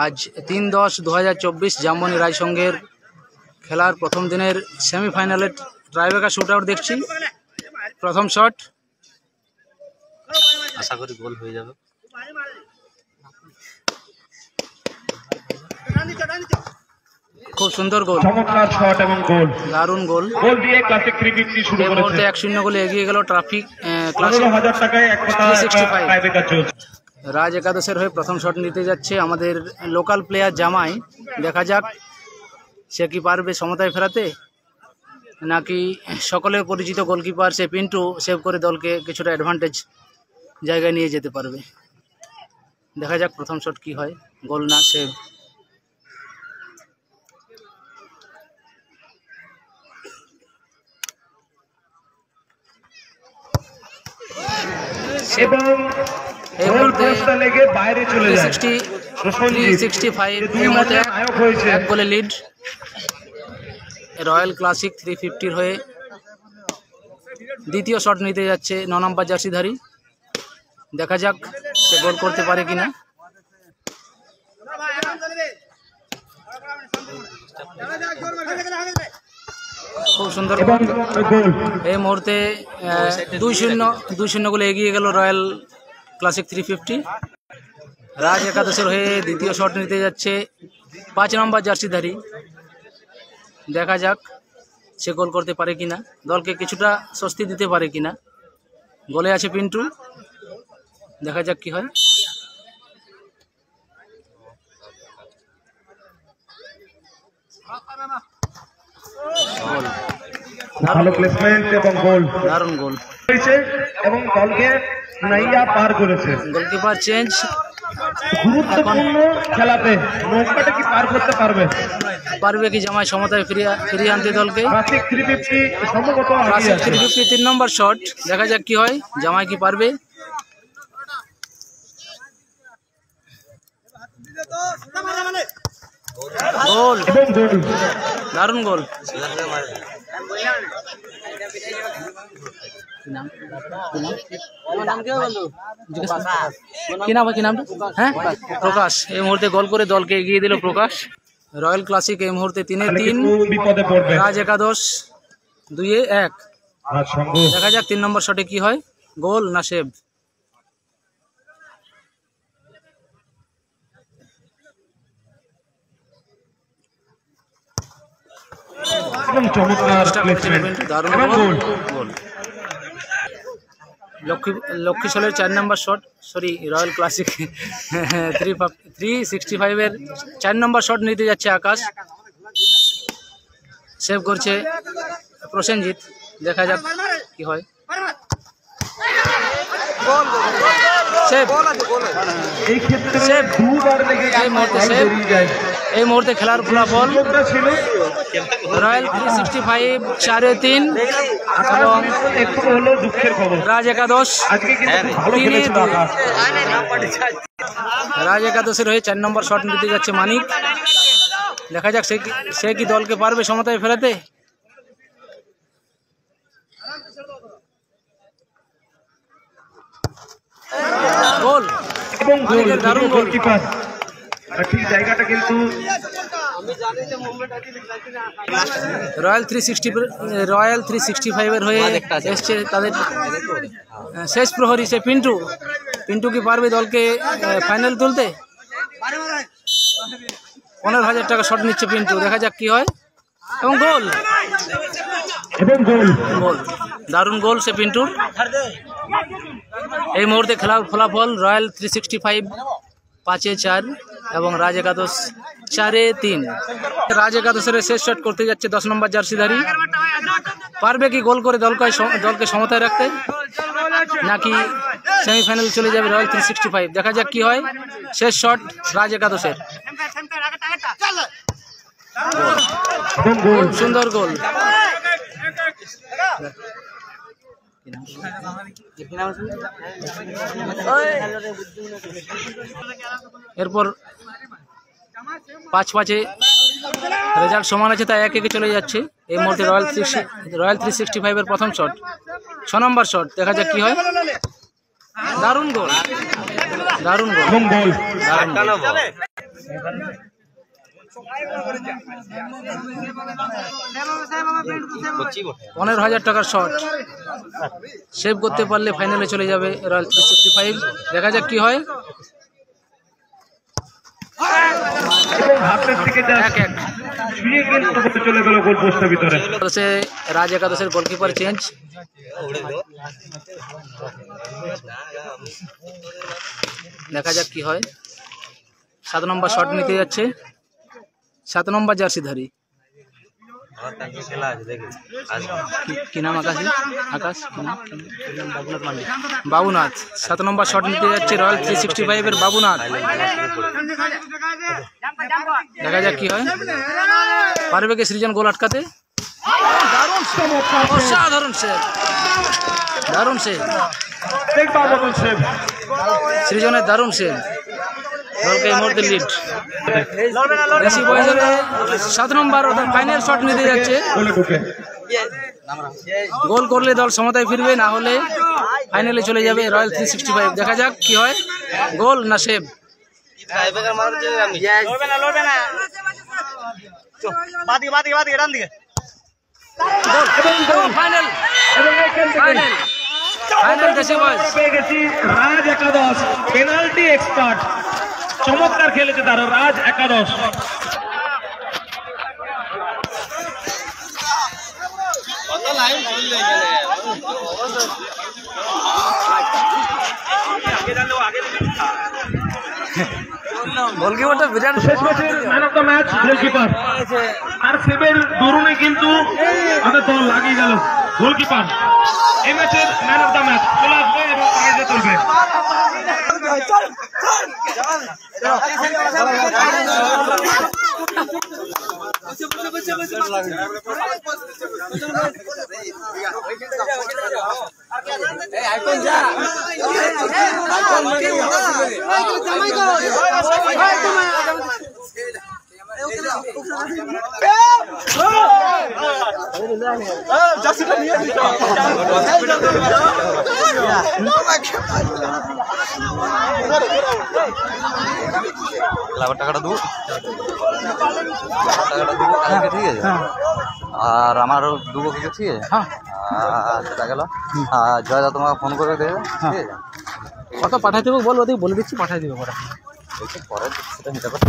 आज 3-10-2024 জামবনি রায়সংঘের খেলার প্রথম দিনের সেমিফাইনালে ট্রাইবেকার শুট আউট দেখছি। প্রথম শট, আশা করি গোল হয়ে যাবে। খুব সুন্দর গোল, চমৎকার শট এবং গোল, দারুণ গোল। গোল দিয়ে ক্লাসিক 350 শুরু করেছে। এই মুহূর্তে 1-0 গোলে এগিয়ে গেল ট্রাফিক ক্লাসিক। 15,000 টাকায় এক কথা টাইব্রেকার চলছে। রাজ একাদশের হয়ে প্রথম শট নিতে যাচ্ছে আমাদের লোকাল প্লেয়ার জামাই। দেখা যাক সে কি পারবে সমতায় ফেরাতে, নাকি সকলের পরিচিত গোলকিপার সে পিন্টু সেভ করে দলকে কিছুটা অ্যাডভান্টেজ জায়গায় নিয়ে যেতে পারবে। দেখা যাক প্রথম শট কি হয়, গোল না সেভ। এবং এই মুহূর্তে লেগে বাইরে চলে যায়। 365 এই মুহূর্তে এক গোলে লিড রয়্যাল ক্লাসিক 350 হয়ে। দ্বিতীয় শট নিতে যাচ্ছে 9 নম্বর জার্সিধারী। দেখা যাক সে গোল করতে পারে কিনা। খুব সুন্দর গোল। এই মুহূর্তে 2-0 গোলে এগিয়ে গেল রয়্যাল ক্লাসিক 350। রাজ একাদশের হয়ে দ্বিতীয় শট নিতে যাচ্ছে 5 নম্বর জার্সিধারী। দেখা যাক সে গোল করতে পারে কিনা, দলকে কিছুটা স্বস্তি দিতে পারে কিনা। গোলে আছে পিন্টু, দেখা যাক কি হয়। গোল, ভালো প্লেসমেন্ট এবং গোল, দারুণ গোল হয়েছে এবং দলকে নাইয়া পার করেছে। Goalkeeper change. গুরুত্বপূর্ণ খেলাতে নৌকাটা কি পার করতে পারবে কি জামাই সমতায় ফিরিয়ে আনতে দলকে? ক্লাসিক 350 সম্ভবত ক্লাসিক 350 3 নম্বর শট। দেখা যাক কি হয়, জামাই কি পারবে। গোল, দারুণ গোল। কি নাম হ্যাঁ প্রকাশ। এই মুহূর্তে গোল করে দলকে এগিয়ে দিল প্রকাশ। রয়্যাল ক্লাসিক এই মুহূর্তে 3-3, বিপদে পড়বে। রাজ একাদশ 2-1। দেখা যাক 3 নম্বর শটে কি হয়, গোল না সেভ। দারুণ গোল। লক্ষ্মীশলের 4 নম্বর শট, রয়্যাল ক্লাসিক 365 এর 4 নম্বর শট নিতে যাচ্ছে আকাশ। সেভ করছে প্রসেনজিৎ। দেখা যাক কি হয়। এই মুহূর্তে খেলার ফলাফল রয়্যাল 365 4-3 এবং রাজ একাদশ 3-2। রাজ একাদশের হয়ে 4 নম্বর শট নিতে যাচ্ছে মানিক। দেখা যাক সে কি দলকে পারবে সমতায় ফেরাতে। গোল এবং দারুণ গোল। জায়গাটা কিন্তু রয়্যাল 365 এর হয়ে এসছে তাদের শেষ প্রহরী সে পিন্টু কি পারবে দলকে ফাইনাল তুলতে? 15,000 টাকা শট নিচ্ছে পিন্টু। দেখা যাক কি হয় এবং গোল, দারুণ গোল সে পিন্টুর। এই মুহূর্তে খেলার ফলাফল রয়্যাল 365 5-4 এবং রাজ একাদশ 4-3। রাজ একাদশের শেষ শট করতে যাচ্ছে 10 নম্বর জার্সিধারী। পারবে কি গোল করে দলকে সমতায় রাখতে, নাকি সেমিফাইনাল চলে যাবে রয়্যাল 365? দেখা যাক কি হয়। শেষ শট রাজ একাদশের, সুন্দর গোল। এরপর 5-5 রেজাল্ট সমান আছে, তাই 1-1 চলে যাচ্ছে। এই মুহূর্তে রয়্যাল 365 এর প্রথম শট, 6 নম্বর শট। দেখা যাক কি হয়। দারুণ গোল, দারুণ গোল। $15,000 টাকার শট, সেভ করতে পারলে ফাইনালে চলে যাবে রয়্যাল 365। দেখা যাক কি হয়। এবং হাতের দিকে যা 1-1 ছুঁয়ে কিন্তু চলে গেল গোল পোস্টের ভিতরে। রাজ একাদশের গোলকিপার চেঞ্জ। দেখা যাক কি হয়। 7 নম্বর শট নিতে যাচ্ছে 7 নম্বর জার্সিধারী। কি নাম? আকাশ বাবুনাথ। 7 নম্বর শট নিতে যাচ্ছে রয়্যাল 365 এর বাবুনাথ। দেখা যাক কি হয়। পারবে কি সৃজন গোল আটকাতে? অসাধারণ সেভ, দারুণ সেভ, সৃজনের দারুণ সেভ। দলকে এই মুহূর্তে লিড। বেশি বয়স হলে 7 নম্বর ফাইনাল শট নিতে যাচ্ছে। গোল করলে দল সমতায় ফিরবে, না হলে ফাইনালে চলে যাবে রয়্যাল 365। দেখা যাক কি হয়, গোল না সেভ। ফাইনাল রাজ একাদশ পেনাল্টি এক্সপার্ট, চমৎকার খেলেছে তারা রাজ একাদশ। গোলকিপারটা বিরাট। শেষ ম্যাচের man of the match goalkeeper, আর সেভের দরুনে কিন্তু আমাদের দল লাগিয়ে গেল গোলকিপার। এই ম্যাচের ম্যান অফ দ্য ম্যাচ চলে আসবে এবং আগে চলবে। টাকাটা দেবো, কালকে ঠিক আছে। আর আমারও দুবো কিছু ঠিক আছে, সেটা গেল। জয়দা তোমাকে ফোন করে দেবে, ঠিক আছে। কত পাঠাই দেবো বল, ওদিকে বলে দিচ্ছি পাঠাই দেবো। পরে সেটা নিতে পারো।